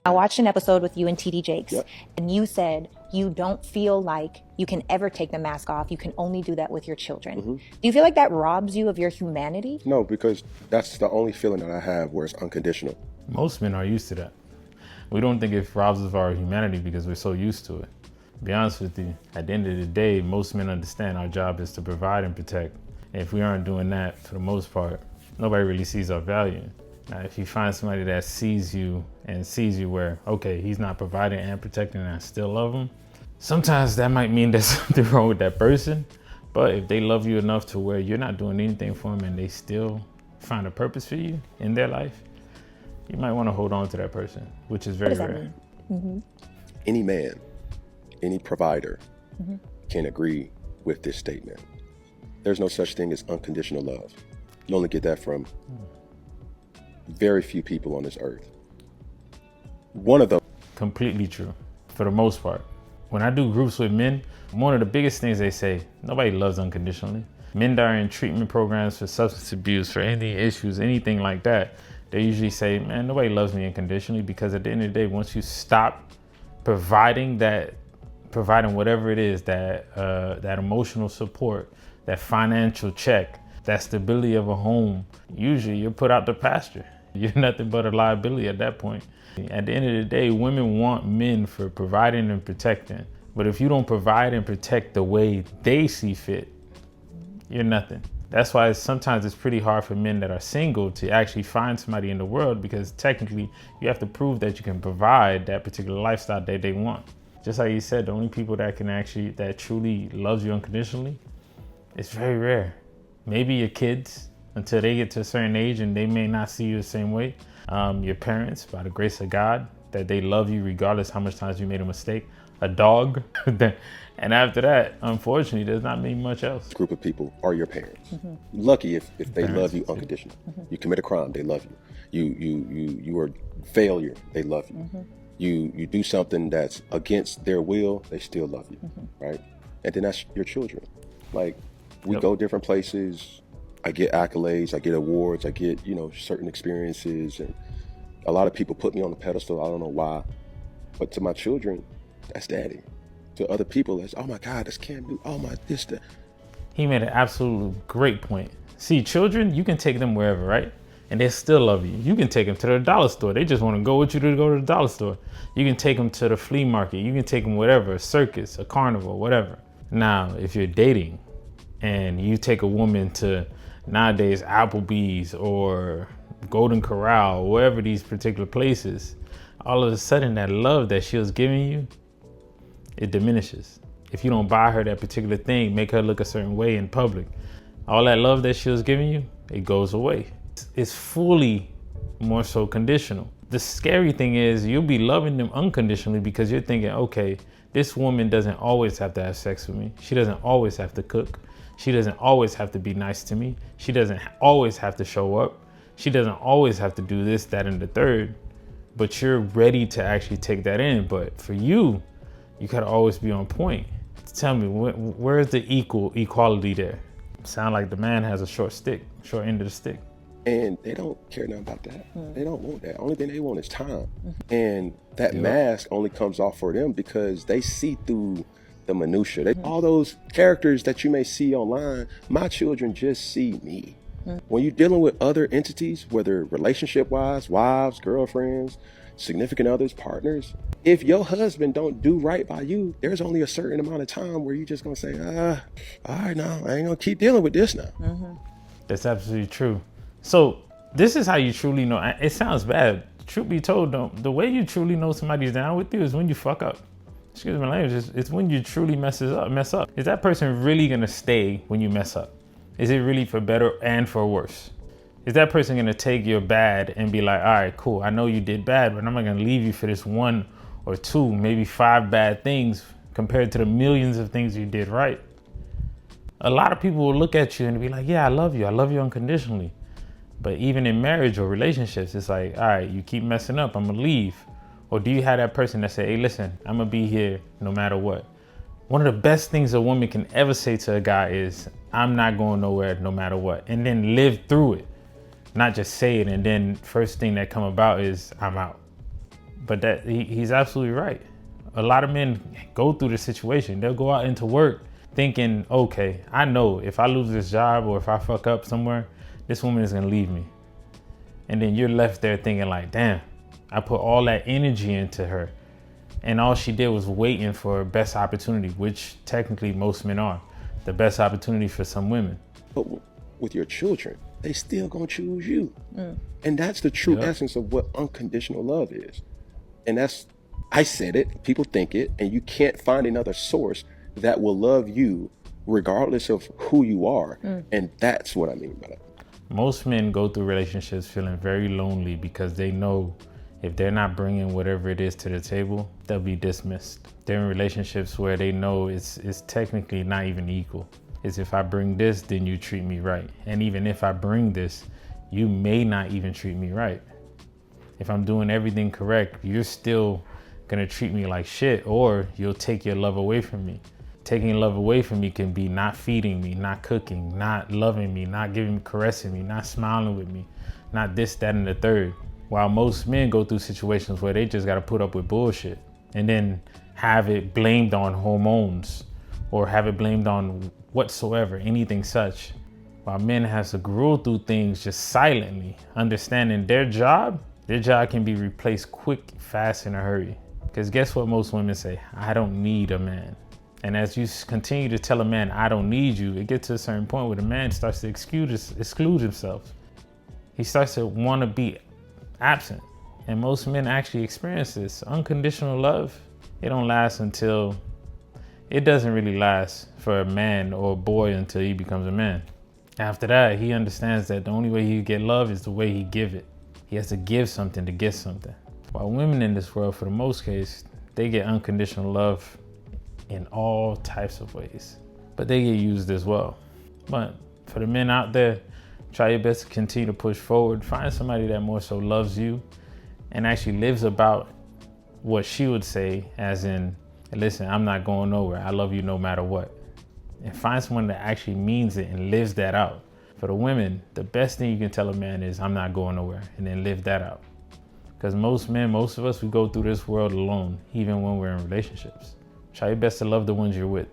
I watched an episode with you and TD Jakes, Yep. and you said you don't feel like you can ever take the mask off. You can only do that with your children. Mm-hmm. Do you feel like that robs you of your humanity? No, because that's the only feeling that I have where it's unconditional. Most men are used to that. We don't think it robs us of our humanity because we're so used to it. To be honest with you, at the end of the day, most men understand our job is to provide and protect. And if we aren't doing that, for the most part, nobody really sees our value. Now, if you find somebody that sees you and sees you where, okay, he's not providing and protecting and I still love him, sometimes that might mean there's something wrong with that person. But if they love you enough to where you're not doing anything for them and they still find a purpose for you in their life, you might want to hold on to that person, which is very rare. Mm-hmm. Any man, any provider can agree with this statement. There's no such thing as unconditional love. You only get that from very few people on this earth. One of them. Completely true, for the most part. When I do groups with men, one of the biggest things they say, nobody loves unconditionally. Men that are in treatment programs for substance abuse, for any issues, anything like that, they usually say, man, nobody loves me unconditionally, because at the end of the day, once you stop providing whatever it is, that emotional support, that financial check, that stability of a home, usually you're put out to pasture. You're nothing but a liability at that point. At the end of the day, women want men for providing and protecting. But if you don't provide and protect the way they see fit, you're nothing. That's why sometimes it's pretty hard for men that are single to actually find somebody in the world, because technically you have to prove that you can provide that particular lifestyle that they want. Just like you said, the only people that truly loves you unconditionally, it's very rare. Maybe your kids, until they get to a certain age and they may not see you the same way. Your parents, by the grace of God, that they love you regardless how much times you made a mistake. A dog. And after that, unfortunately, there's not many much else. Group of people are your parents. Lucky if they Parents, love you unconditionally. You commit a crime, they love you. You are a failure, they love you. You do something that's against their will, they still love you, right? And then that's your children. Like, we go different places. I get accolades, I get awards, I get, certain experiences, and a lot of people put me on the pedestal. I don't know why, but to my children, that's daddy. To other people, that's, oh my God, that's Cam Newton. Oh my, this, that. He made an absolute great point. See, children, you can take them wherever, right? And they still love you. You can take them to the dollar store. They just want to go with you to go to the dollar store. You can take them to the flea market. You can take them whatever, a circus, a carnival, whatever. Now, if you're dating and you take a woman to nowadays Applebee's or Golden Corral, or wherever these particular places, all of a sudden that love that she was giving you, it diminishes. If you don't buy her that particular thing, make her look a certain way in public, all that love that she was giving you, it goes away. It's fully more so conditional. The scary thing is you'll be loving them unconditionally because you're thinking, okay, this woman doesn't always have to have sex with me. She doesn't always have to cook. She doesn't always have to be nice to me. She doesn't always have to show up. She doesn't always have to do this, that, and the third. But you're ready to actually take that in. But for you, you gotta always be on point. Tell me, where's the equality there? Sound like the man has a short end of the stick. And they don't care nothing about that. They don't want that. Only thing they want is time. And that mask only comes off for them because they see through the minutia. All those characters that you may see online, my children just see me. When you're dealing with other entities, whether relationship-wise, wives, girlfriends, significant others, partners, if your husband don't do right by you, there's only a certain amount of time where you're just gonna say, all right, now I ain't gonna keep dealing with this now. That's absolutely true. So this is how you truly know. It sounds bad. Truth be told, the way you truly know somebody's down with you is when you fuck up. Excuse my language. It's when you truly mess up. Is that person really gonna stay when you mess up? Is it really for better and for worse? Is that person gonna take your bad and be like, all right, cool, I know you did bad, but I'm not gonna leave you for this 1 or 2, maybe 5 bad things compared to the millions of things you did right? A lot of people will look at you and be like, yeah, I love you unconditionally. But even in marriage or relationships, it's like, all right, you keep messing up, I'm gonna leave. Or do you have that person that say, hey, listen, I'm gonna be here no matter what? One of the best things a woman can ever say to a guy is, I'm not going nowhere no matter what, and then live through it. Not just say it and then first thing that come about is I'm out. But he's absolutely right. A lot of men go through the situation. They'll go out into work thinking, okay, I know if I lose this job or if I fuck up somewhere, this woman is gonna leave me. And then you're left there thinking like, damn, I put all that energy into her. And all she did was waiting for best opportunity, which technically most men are. The best opportunity for some women. But with your children, they still gonna choose you. And that's the true essence of what unconditional love is. And I said it, people think it, and you can't find another source that will love you regardless of who you are. And that's what I mean by that. Most men go through relationships feeling very lonely because they know if they're not bringing whatever it is to the table, they'll be dismissed. They're in relationships where they know it's technically not even equal. It's if I bring this, then you treat me right. And even if I bring this, you may not even treat me right. If I'm doing everything correct, you're still gonna treat me like shit, or you'll take your love away from me. Taking love away from me can be not feeding me, not cooking, not loving me, not caressing me, not smiling with me, not this, that, and the third. While most men go through situations where they just gotta put up with bullshit and then have it blamed on hormones or have it blamed on whatsoever, anything such. While men have to grow through things just silently, understanding their job can be replaced quick, fast, in a hurry. Because guess what most women say? I don't need a man. And as you continue to tell a man, I don't need you, it gets to a certain point where the man starts to exclude himself. He starts to want to be absent. And most men actually experience this. Unconditional love, it doesn't really last for a man or a boy until he becomes a man. After that, he understands that the only way he get love is the way he give it. He has to give something to get something. While women in this world, for the most case, they get unconditional love in all types of ways, but they get used as well. But for the men out there, try your best to continue to push forward. Find somebody that more so loves you and actually lives about what she would say, as in, listen, I'm not going nowhere. I love you no matter what. And find someone that actually means it and lives that out. For the women, the best thing you can tell a man is, I'm not going nowhere, and then live that out. Because most of us, we go through this world alone, even when we're in relationships. Try your best to love the ones you're with.